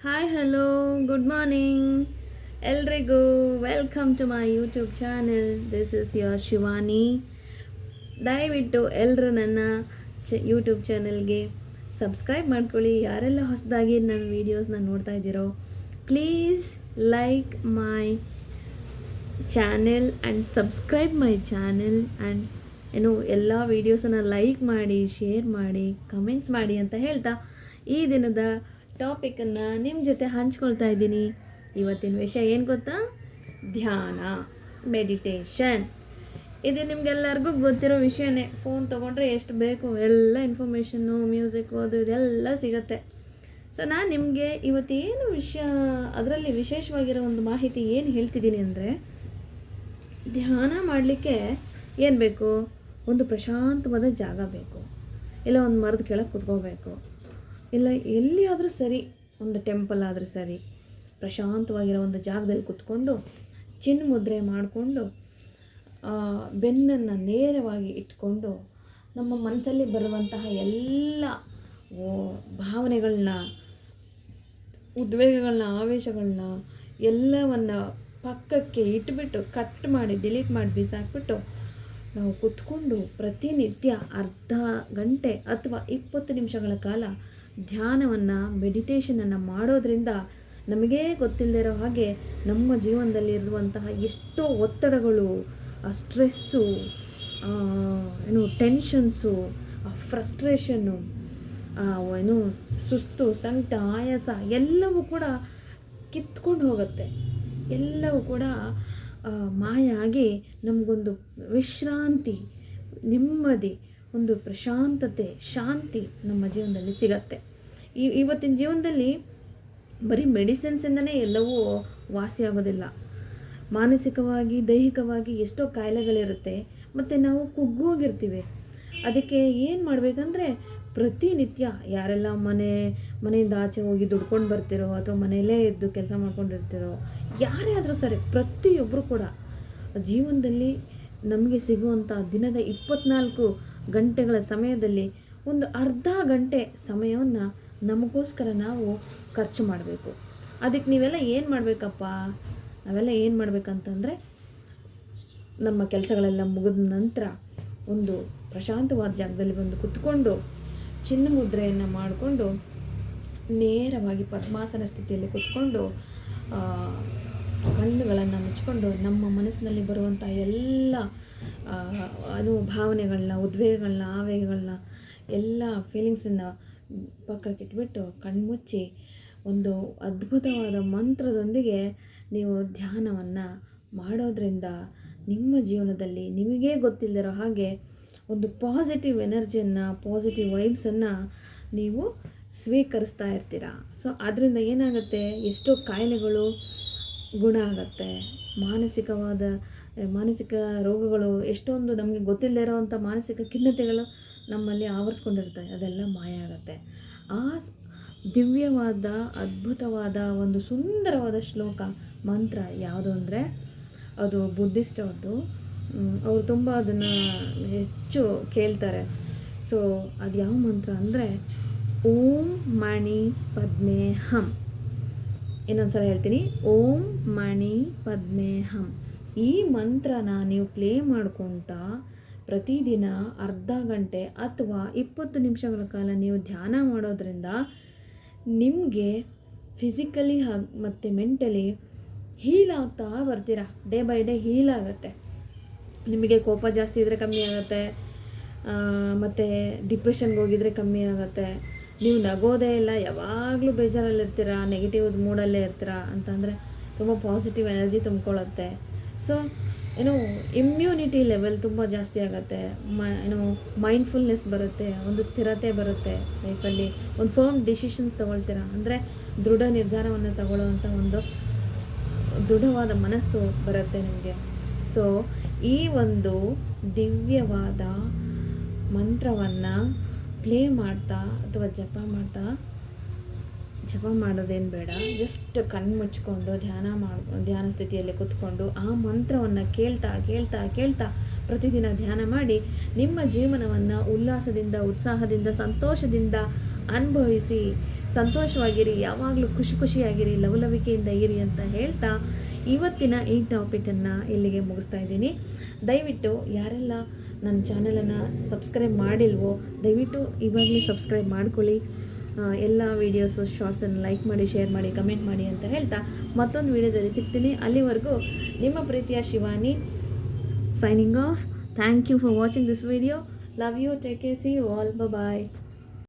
Hi hello good morning ಎಲ್ರಿಗೂ welcome to my YouTube channel. This is your Shivani. ದಯವಿಟ್ಟು ಎಲ್ಲರೂ ನನ್ನ ಯೂಟ್ಯೂಬ್ ಚಾನೆಲ್ಗೆ ಸಬ್ಸ್ಕ್ರೈಬ್ ಮಾಡ್ಕೊಳ್ಳಿ. ಯಾರೆಲ್ಲ ಹೊಸದಾಗಿ ನನ್ನ ವೀಡಿಯೋಸ್ನ ನೋಡ್ತಾ ಇದ್ದೀರೋ please like my channel and subscribe my channel and ಎಲ್ಲ ವೀಡಿಯೋಸನ್ನು ಲೈಕ್ ಮಾಡಿ, ಶೇರ್ ಮಾಡಿ, ಕಮೆಂಟ್ಸ್ ಮಾಡಿ ಅಂತ ಹೇಳ್ತಾ ಈ ದಿನದ ಟಾಪಿಕನ್ನು ನಿಮ್ಮ ಜೊತೆ ಹಂಚ್ಕೊಳ್ತಾ ಇದ್ದೀನಿ. ಇವತ್ತಿನ ವಿಷಯ ಏನು ಗೊತ್ತಾ? ಧ್ಯಾನ, ಮೆಡಿಟೇಷನ್. ಇದು ನಿಮಗೆಲ್ಲರಿಗೂ ಗೊತ್ತಿರೋ ವಿಷಯನೇ. ಫೋನ್ ತೊಗೊಂಡ್ರೆ ಎಷ್ಟು ಬೇಕು ಎಲ್ಲ ಇನ್ಫಾರ್ಮೇಷನ್ನು, ಮ್ಯೂಸಿಕ್ಕು, ಅದು ಇದೆಲ್ಲ ಸಿಗುತ್ತೆ. ಸೊ ನಾನು ನಿಮಗೆ ಇವತ್ತೇನು ವಿಷಯ, ಅದರಲ್ಲಿ ವಿಶೇಷವಾಗಿರೋ ಒಂದು ಮಾಹಿತಿ ಏನು ಹೇಳ್ತಿದ್ದೀನಿ ಅಂದರೆ, ಧ್ಯಾನ ಮಾಡಲಿಕ್ಕೆ ಏನು ಬೇಕು? ಒಂದು ಪ್ರಶಾಂತವಾದ ಜಾಗ ಬೇಕು, ಇಲ್ಲ ಒಂದು ಮರದ ಕೆಳಗೆ ಕುತ್ಕೋಬೇಕು, ಇಲ್ಲ ಎಲ್ಲಿಯಾದರೂ ಸರಿ, ಒಂದು ಟೆಂಪಲ್ ಆದರೂ ಸರಿ, ಪ್ರಶಾಂತವಾಗಿರೋ ಒಂದು ಜಾಗದಲ್ಲಿ ಕುತ್ಕೊಂಡು ಚಿನ್ಮುದ್ರೆ ಮಾಡಿಕೊಂಡು ಬೆನ್ನನ್ನು ನೇರವಾಗಿ ಇಟ್ಕೊಂಡು ನಮ್ಮ ಮನಸ್ಸಲ್ಲಿ ಬರುವಂತಹ ಎಲ್ಲ ಭಾವನೆಗಳನ್ನ, ಉದ್ವೇಗಗಳನ್ನ, ಆವೇಶಗಳನ್ನ ಎಲ್ಲವನ್ನು ಪಕ್ಕಕ್ಕೆ ಇಟ್ಬಿಟ್ಟು ಕಟ್ ಮಾಡಿ ಡಿಲೀಟ್ ಮಾಡಿ ಬಿಸಾಕ್ಬಿಟ್ಟು ನಾವು ಕುತ್ಕೊಂಡು ಪ್ರತಿನಿತ್ಯ ಅರ್ಧ ಗಂಟೆ ಅಥವಾ 20 ನಿಮಿಷಗಳ ಕಾಲ ಧ್ಯಾನವನ್ನು, ಮೆಡಿಟೇಷನನ್ನು ಮಾಡೋದ್ರಿಂದ ನಮಗೇ ಗೊತ್ತಿಲ್ಲದಿರೋ ಹಾಗೆ ನಮ್ಮ ಜೀವನದಲ್ಲಿರುವಂತಹ ಎಷ್ಟೋ ಒತ್ತಡಗಳು, ಆ ಸ್ಟ್ರೆಸ್ಸು, ಟೆನ್ಷನ್ಸು, ಆ ಫ್ರಸ್ಟ್ರೇಷನ್ನು, ಸುಸ್ತು, ಸಂಕಟ, ಆಯಾಸ ಎಲ್ಲವೂ ಕೂಡ ಕಿತ್ಕೊಂಡು ಹೋಗುತ್ತೆ. ಎಲ್ಲವೂ ಕೂಡ ಮಾಯ ಆಗಿ ನಮಗೊಂದು ವಿಶ್ರಾಂತಿ, ನೆಮ್ಮದಿ, ಒಂದು ಪ್ರಶಾಂತತೆ, ಶಾಂತಿ ನಮ್ಮ ಜೀವನದಲ್ಲಿ ಸಿಗತ್ತೆ. ಇವತ್ತಿನ ಜೀವನದಲ್ಲಿ ಬರೀ ಮೆಡಿಸಿನ್ಸಿಂದನೇ ಎಲ್ಲವೂ ವಾಸಿಯಾಗೋದಿಲ್ಲ. ಮಾನಸಿಕವಾಗಿ, ದೈಹಿಕವಾಗಿ ಎಷ್ಟೋ ಕಾಯಿಲೆಗಳಿರುತ್ತೆ. ಮತ್ತು ನಾವು ಕುಗ್ಗೋಗಿರ್ತೀವಿ. ಅದಕ್ಕೆ ಏನು ಮಾಡಬೇಕಂದ್ರೆ, ಪ್ರತಿನಿತ್ಯ ಯಾರೆಲ್ಲ ಮನೆಯಿಂದ ಆಚೆ ಹೋಗಿ ದುಡ್ಕೊಂಡು ಬರ್ತಿರೋ ಅಥವಾ ಮನೆಯಲ್ಲೇ ಇದ್ದು ಕೆಲಸ ಮಾಡ್ಕೊಂಡಿರ್ತಿರೋ, ಯಾರೇ ಆದರೂ ಸರಿ, ಪ್ರತಿಯೊಬ್ಬರು ಕೂಡ ಜೀವನದಲ್ಲಿ ನಮಗೆ ಸಿಗುವಂಥ ದಿನದ 24 ಗಂಟೆಗಳ ಸಮಯದಲ್ಲಿ ಒಂದು ಅರ್ಧ ಗಂಟೆ ಸಮಯವನ್ನು ನಮಗೋಸ್ಕರ ನಾವು ಖರ್ಚು ಮಾಡಬೇಕು. ಅದಕ್ಕೆ ನೀವೆಲ್ಲ ಏನು ಮಾಡಬೇಕಪ್ಪ? ನಾವೆಲ್ಲ ಏನು ಮಾಡಬೇಕಂತಂದರೆ, ನಮ್ಮ ಕೆಲಸಗಳೆಲ್ಲ ಮುಗಿದ ನಂತರ ಒಂದು ಪ್ರಶಾಂತವಾದ ಜಾಗದಲ್ಲಿ ಬಂದು ಕುತ್ಕೊಂಡು ಚಿನ್ಮುದ್ರೆಯನ್ನು ಮಾಡಿಕೊಂಡು ನೇರವಾಗಿ ಪದ್ಮಾಸನ ಸ್ಥಿತಿಯಲ್ಲಿ ಕುತ್ಕೊಂಡು ಕಣ್ಣುಗಳನ್ನು ಮುಚ್ಕೊಂಡು ನಮ್ಮ ಮನಸ್ಸಿನಲ್ಲಿ ಬರುವಂಥ ಎಲ್ಲ ಭಾವನೆಗಳನ್ನ, ಉದ್ವೇಗಗಳನ್ನ, ಆವೇಗಗಳನ್ನ, ಎಲ್ಲ ಫೀಲಿಂಗ್ಸನ್ನು ಪಕ್ಕಕ್ಕಿಟ್ಬಿಟ್ಟು ಕಣ್ಮುಚ್ಚಿ ಒಂದು ಅದ್ಭುತವಾದ ಮಂತ್ರದೊಂದಿಗೆ ನೀವು ಧ್ಯಾನವನ್ನು ಮಾಡೋದ್ರಿಂದ ನಿಮ್ಮ ಜೀವನದಲ್ಲಿ ನಿಮಗೇ ಗೊತ್ತಿಲ್ಲದಿರೋ ಹಾಗೆ ಒಂದು ಪಾಸಿಟಿವ್ ಎನರ್ಜಿಯನ್ನು, ಪಾಸಿಟಿವ್ ವೈಬ್ಸನ್ನು ನೀವು ಸ್ವೀಕರಿಸ್ತಾ ಇರ್ತೀರ. ಸೊ ಅದರಿಂದ ಏನಾಗುತ್ತೆ? ಎಷ್ಟೋ ಕಾಯಿಲೆಗಳು ಗುಣ ಆಗುತ್ತೆ. ಮಾನಸಿಕ ರೋಗಗಳು, ಎಷ್ಟೊಂದು ನಮಗೆ ಗೊತ್ತಿಲ್ಲದೆ ಇರೋವಂಥ ಮಾನಸಿಕ ಖಿನ್ನತೆಗಳು ನಮ್ಮಲ್ಲಿ ಆವರಿಸ್ಕೊಂಡಿರ್ತವೆ, ಅದೆಲ್ಲ ಮಾಯ ಆಗುತ್ತೆ. ಆ ದಿವ್ಯವಾದ, ಅದ್ಭುತವಾದ ಒಂದು ಸುಂದರವಾದ ಶ್ಲೋಕ, ಮಂತ್ರ ಯಾವುದು ಅಂದರೆ, ಅದು ಬುದ್ಧಿಸ್ಟ್ ಅವ್ರದ್ದು. ಅವರು ತುಂಬ ಅದನ್ನು ಹೆಚ್ಚು ಕೇಳ್ತಾರೆ. ಸೊ ಅದು ಯಾವ ಮಂತ್ರ ಅಂದರೆ, ಓಂ ಮಣಿ ಪದ್ಮೆ ಹಂ. ಇನ್ನೊಂದು ಸಲ ಹೇಳ್ತೀನಿ, ಓಂ ಮಣಿ ಪದ್ಮೆ ಹಂ. ಈ ಮಂತ್ರನ ನೀವು ಪ್ಲೇ ಮಾಡ್ಕೊತಾ ಪ್ರತಿದಿನ ಅರ್ಧ ಗಂಟೆ ಅಥವಾ 20 ನಿಮಿಷಗಳ ಕಾಲ ನೀವು ಧ್ಯಾನ ಮಾಡೋದ್ರಿಂದ ನಿಮಗೆ ಫಿಸಿಕಲಿ ಮತ್ತು ಮೆಂಟಲಿ ಹೀಲ್ ಆಗ್ತಾ ಬರ್ತೀರ. ಡೇ ಬೈ ಡೇ ಹೀಲ್ ಆಗುತ್ತೆ. ನಿಮಗೆ ಕೋಪ ಜಾಸ್ತಿ ಇದ್ದರೆ ಕಮ್ಮಿ ಆಗುತ್ತೆ, ಮತ್ತು ಡಿಪ್ರೆಷನ್ಗೆ ಹೋಗಿದರೆ ಕಮ್ಮಿ ಆಗುತ್ತೆ. ನೀವು ನಗೋದೇ ಇಲ್ಲ, ಯಾವಾಗಲೂ ಬೇಜಾರಲ್ಲಿರ್ತೀರ, ನೆಗೆಟಿವ್ ಮೂಡಲ್ಲೇ ಇರ್ತೀರ ಅಂತಂದರೆ ತುಂಬ ಪಾಸಿಟಿವ್ ಎನರ್ಜಿ ತುಂಬಿಕೊಳ್ಳುತ್ತೆ. ಸೊ ಇಮ್ಯುನಿಟಿ ಲೆವೆಲ್ ತುಂಬ ಜಾಸ್ತಿ ಆಗುತ್ತೆ. ಮೈಂಡ್ಫುಲ್ನೆಸ್ ಬರುತ್ತೆ, ಒಂದು ಸ್ಥಿರತೆ ಬರುತ್ತೆ ಲೈಫಲ್ಲಿ, ಒಂದು ಫರ್ಮ್ ಡಿಸಿಷನ್ಸ್ ತೊಗೊಳ್ತೀರ. ಅಂದರೆ ದೃಢ ನಿರ್ಧಾರವನ್ನು ತಗೊಳ್ಳುವಂಥ ಒಂದು ದೃಢವಾದ ಮನಸ್ಸು ಬರುತ್ತೆ ನಿಮಗೆ. ಸೊ ಈ ಒಂದು ದಿವ್ಯವಾದ ಮಂತ್ರವನ್ನು ಪ್ಲೇ ಮಾಡ್ತಾ ಅಥವಾ ಜಪ ಮಾಡೋದೇನು ಬೇಡ. ಜಸ್ಟ್ ಕಣ್ಣು ಮುಚ್ಕೊಂಡು ಧ್ಯಾನ ಸ್ಥಿತಿಯಲ್ಲಿ ಕೂತ್ಕೊಂಡು ಆ ಮಂತ್ರವನ್ನು ಕೇಳ್ತಾ ಕೇಳ್ತಾ ಕೇಳ್ತಾ ಪ್ರತಿದಿನ ಧ್ಯಾನ ಮಾಡಿ ನಿಮ್ಮ ಜೀವನವನ್ನು ಉಲ್ಲಾಸದಿಂದ, ಉತ್ಸಾಹದಿಂದ, ಸಂತೋಷದಿಂದ ಅನುಭವಿಸಿ. ಸಂತೋಷವಾಗಿರಿ, ಯಾವಾಗಲೂ ಖುಷಿಯಾಗಿರಿ, ಲವಲವಿಕೆಯಿಂದ ಇರಿ ಅಂತ ಹೇಳ್ತಾ ಇವತ್ತಿನ ಈ ಟಾಪಿಕನ್ನು ಇಲ್ಲಿಗೆ ಮುಗಿಸ್ತಾ ಇದ್ದೀನಿ. ದಯವಿಟ್ಟು ಯಾರೆಲ್ಲ ನನ್ನ ಚಾನಲನ್ನು ಸಬ್ಸ್ಕ್ರೈಬ್ ಮಾಡಿಲ್ವೋ ದಯವಿಟ್ಟು ಇವಾಗಲೇ ಸಬ್ಸ್ಕ್ರೈಬ್ ಮಾಡ್ಕೊಳ್ಳಿ. ಎಲ್ಲ ವೀಡಿಯೋಸು ಶಾರ್ಟ್ಸನ್ನು ಲೈಕ್ ಮಾಡಿ, ಶೇರ್ ಮಾಡಿ, ಕಮೆಂಟ್ ಮಾಡಿ ಅಂತ ಹೇಳ್ತಾ ಮತ್ತೊಂದು ವೀಡಿಯೋದಲ್ಲಿ ಸಿಗ್ತೀನಿ. ಅಲ್ಲಿವರೆಗೂ ನಿಮ್ಮ ಪ್ರೀತಿಯ Shivani signing off. Thank you for watching this video. Love you, take care, see you all, bye.